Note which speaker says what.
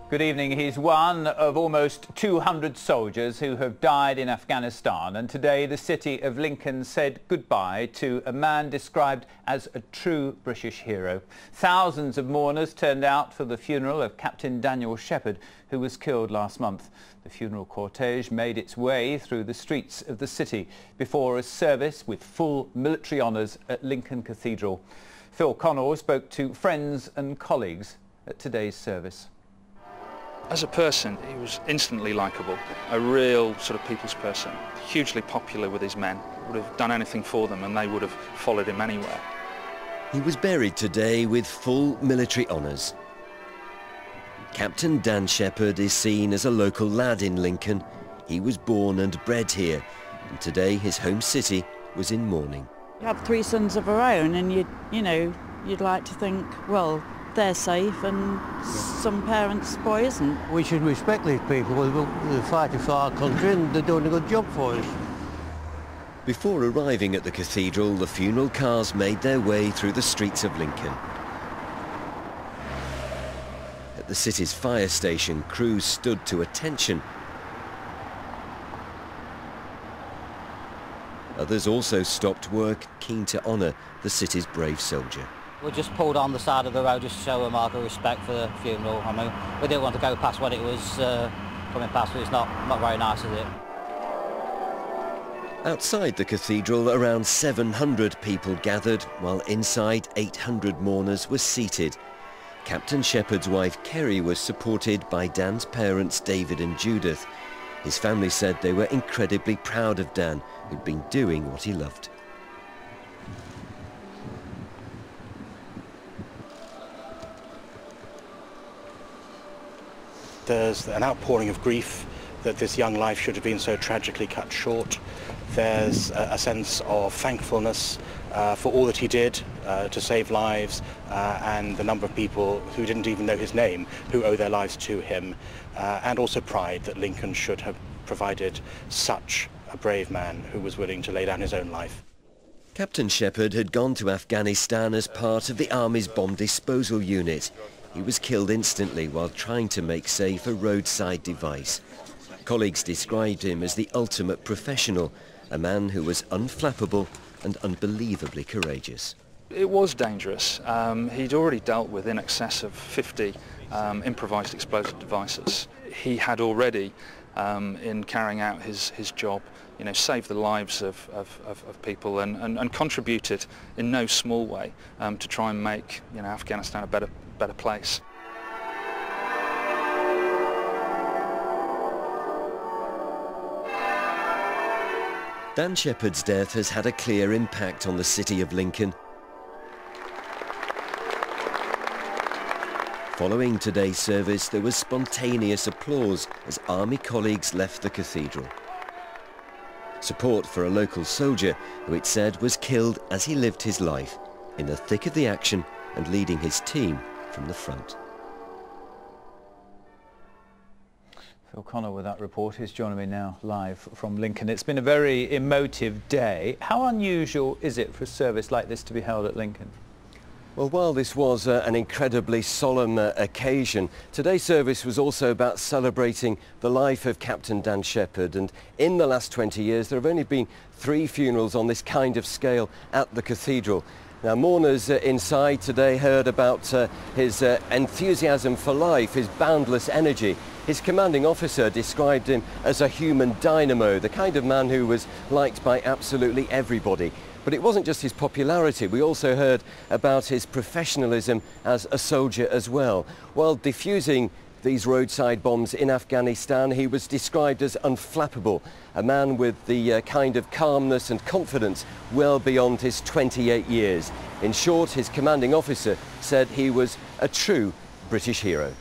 Speaker 1: Good evening. He's one of almost 200 soldiers who have died in Afghanistan, and today the city of Lincoln said goodbye to a man described as a true British hero. Thousands of mourners turned out for the funeral of Captain Daniel Shepherd, who was killed last month. The funeral cortege made its way through the streets of the city before a service with full military honours at Lincoln Cathedral. Phil Connell spoke to friends and colleagues at today's service.
Speaker 2: As a person, he was instantly likeable, a real sort of people's person, hugely popular with his men, would have done anything for them and they would have followed him anywhere.
Speaker 3: He was buried today with full military honours. Captain Dan Shepherd is seen as a local lad in Lincoln. He was born and bred here, and today his home city was in mourning.
Speaker 4: You have three sons of our own and you'd like to think, well, they're safe and some parents' boy isn't.
Speaker 5: We should respect these people. They're fighting for our country and they're doing a good job for us.
Speaker 3: Before arriving at the cathedral, the funeral cars made their way through the streets of Lincoln. At the city's fire station, crews stood to attention. Others also stopped work, keen to honour the city's brave soldier.
Speaker 6: We just pulled on the side of the road just to show a mark of respect for the funeral. I mean, we didn't want to go past what it was coming past, but it's not very nice, is it?
Speaker 3: Outside the cathedral, around 700 people gathered, while inside 800 mourners were seated. Captain Shepherd's wife Kerry was supported by Dan's parents David and Judith. His family said they were incredibly proud of Dan, who'd been doing what he loved.
Speaker 7: There's an outpouring of grief that this young life should have been so tragically cut short. There's a sense of thankfulness for all that he did to save lives and the number of people who didn't even know his name who owe their lives to him, and also pride that Lincoln should have provided such a brave man who was willing to lay down his own life.
Speaker 3: Captain Shepherd had gone to Afghanistan as part of the Army's bomb disposal unit. He was killed instantly while trying to make safe a roadside device. Colleagues described him as the ultimate professional, a man who was unflappable and unbelievably courageous.
Speaker 2: It was dangerous. He'd already dealt with in excess of 50 improvised explosive devices. He had already, in carrying out his job, saved the lives of people and contributed in no small way to try and make Afghanistan a better place.
Speaker 3: Dan Shepherd's death has had a clear impact on the city of Lincoln. Following today's service, there was spontaneous applause as Army colleagues left the cathedral. Support for a local soldier who it said was killed as he lived his life, in the thick of the action and leading his team from the front.
Speaker 1: Phil Connell with that report. He's joining me now live from Lincoln. It's been a very emotive day. How unusual is it for a service like this to be held at Lincoln?
Speaker 3: Well, while this was an incredibly solemn occasion, today's service was also about celebrating the life of Captain Dan Shepherd, and in the last 20 years there have only been 3 funerals on this kind of scale at the cathedral. Now, mourners inside today heard about his enthusiasm for life, his boundless energy. His commanding officer described him as a human dynamo, the kind of man who was liked by absolutely everybody. But it wasn't just his popularity. We also heard about his professionalism as a soldier as well. While defusing these roadside bombs in Afghanistan, he was described as unflappable, a man with the kind of calmness and confidence well beyond his 28 years. In short, his commanding officer said he was a true British hero.